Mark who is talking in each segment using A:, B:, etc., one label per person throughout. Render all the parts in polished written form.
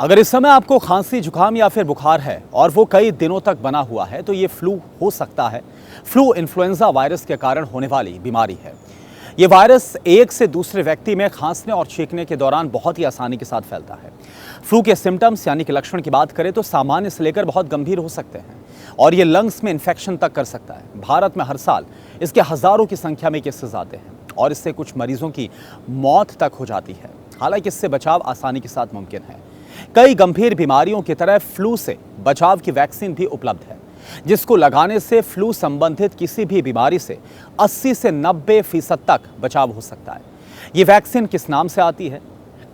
A: अगर इस समय आपको खांसी, जुकाम या फिर बुखार है और वो कई दिनों तक बना हुआ है तो ये फ्लू हो सकता है। फ्लू इन्फ्लुएंजा वायरस के कारण होने वाली बीमारी है। ये वायरस एक से दूसरे व्यक्ति में खांसने और छींकने के दौरान बहुत ही आसानी के साथ फैलता है। फ्लू के सिम्टम्स यानी कि लक्षण की बात करें तो सामान्य से लेकर बहुत गंभीर हो सकते हैं और ये लंग्स में इन्फेक्शन तक कर सकता है। भारत में हर साल इसके हजारों की संख्या में केसेस आते हैं और इससे कुछ मरीजों की मौत तक हो जाती है। हालांकि इससे बचाव आसानी के साथ मुमकिन है। कई गंभीर बीमारियों की तरह फ्लू से बचाव की वैक्सीन भी उपलब्ध है, जिसको लगाने से फ्लू संबंधित किसी भी बीमारी से 80 से 90% तक बचाव हो सकता है। ये वैक्सीन किस नाम से आती है,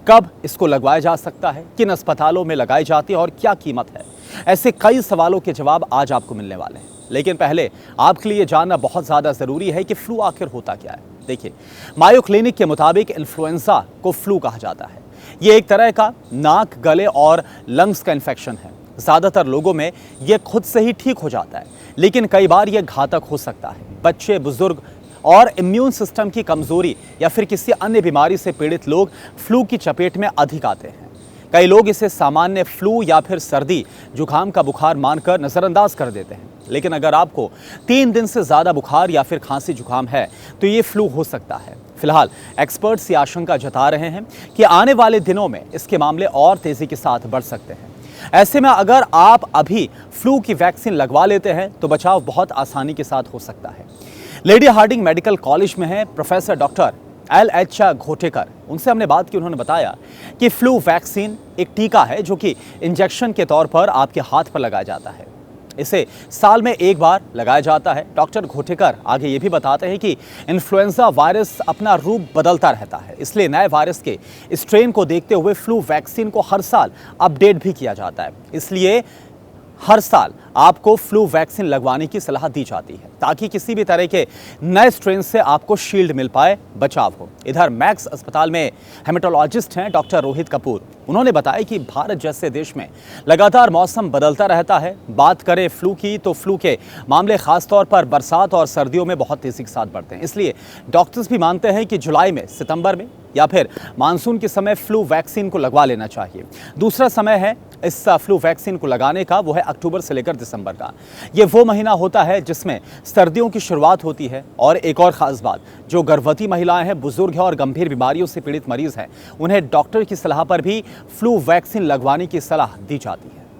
A: कब इसको लगवाया जा सकता है, किन अस्पतालों में लगाई जाती है और क्या कीमत है, ऐसे कई सवालों के जवाब आज आपको मिलने वाले हैं। लेकिन पहले आपके लिए जानना बहुत ज़्यादा ज़रूरी है कि फ्लू आखिर होता क्या है। देखिए, मायो क्लिनिक के मुताबिक इन्फ्लुएंजा को फ्लू कहा जाता है। ये एक तरह का नाक, गले और लंग्स का इन्फेक्शन है। ज़्यादातर लोगों में ये खुद से ही ठीक हो जाता है, लेकिन कई बार ये घातक हो सकता है। बच्चे, बुजुर्ग और इम्यून सिस्टम की कमजोरी या फिर किसी अन्य बीमारी से पीड़ित लोग फ्लू की चपेट में अधिक आते हैं। कई लोग इसे सामान्य फ्लू या फिर सर्दी, जुकाम का बुखार मानकर नज़रअंदाज कर देते हैं। लेकिन अगर आपको 3 दिन से ज़्यादा बुखार या फिर खांसी, जुकाम है तो ये फ्लू हो सकता है। फिलहाल एक्सपर्ट्स ये आशंका जता रहे हैं कि आने वाले दिनों में इसके मामले और तेज़ी के साथ बढ़ सकते हैं। ऐसे में अगर आप अभी फ्लू की वैक्सीन लगवा लेते हैं तो बचाव बहुत आसानी के साथ हो सकता है। लेडी हार्डिंग मेडिकल कॉलेज में है प्रोफेसर डॉक्टर LH घोटेकर। उनसे हमने बात की। उन्होंने बताया कि फ्लू वैक्सीन एक टीका है जो कि इंजेक्शन के तौर पर आपके हाथ पर लगाया जाता है। इसे साल में एक बार लगाया जाता है। डॉक्टर घोटेकर आगे ये भी बताते हैं कि इन्फ्लुएंजा वायरस अपना रूप बदलता रहता है, इसलिए नए वायरस के स्ट्रेन को देखते हुए फ्लू वैक्सीन को हर साल अपडेट भी किया जाता है। इसलिए हर साल आपको फ्लू वैक्सीन लगवाने की सलाह दी जाती है ताकि किसी भी तरह के नए स्ट्रेन से आपको शील्ड मिल पाए, बचाव हो। इधर मैक्स अस्पताल में हेमेटोलॉजिस्ट हैं डॉक्टर रोहित कपूर। उन्होंने बताया कि भारत जैसे देश में लगातार मौसम बदलता रहता है। बात करें फ्लू की तो फ्लू के मामले खासतौर पर बरसात और सर्दियों में बहुत तेजी के साथ बढ़ते हैं। इसलिए डॉक्टर्स भी मानते हैं कि जुलाई में, सितंबर में या फिर मानसून के समय फ्लू वैक्सीन को लगवा लेना चाहिए। दूसरा समय है इस फ्लू वैक्सीन को लगाने का, वो है अक्टूबर से लेकर दिसंबर का। ये वो महीना होता है जिसमें सर्दियों की शुरुआत होती है। और एक और ख़ास बात, जो गर्भवती महिलाएं हैं, बुजुर्ग हैं और गंभीर बीमारियों से पीड़ित मरीज हैं, उन्हें डॉक्टर की सलाह पर भी फ्लू वैक्सीन लगवाने की सलाह दी जाती है।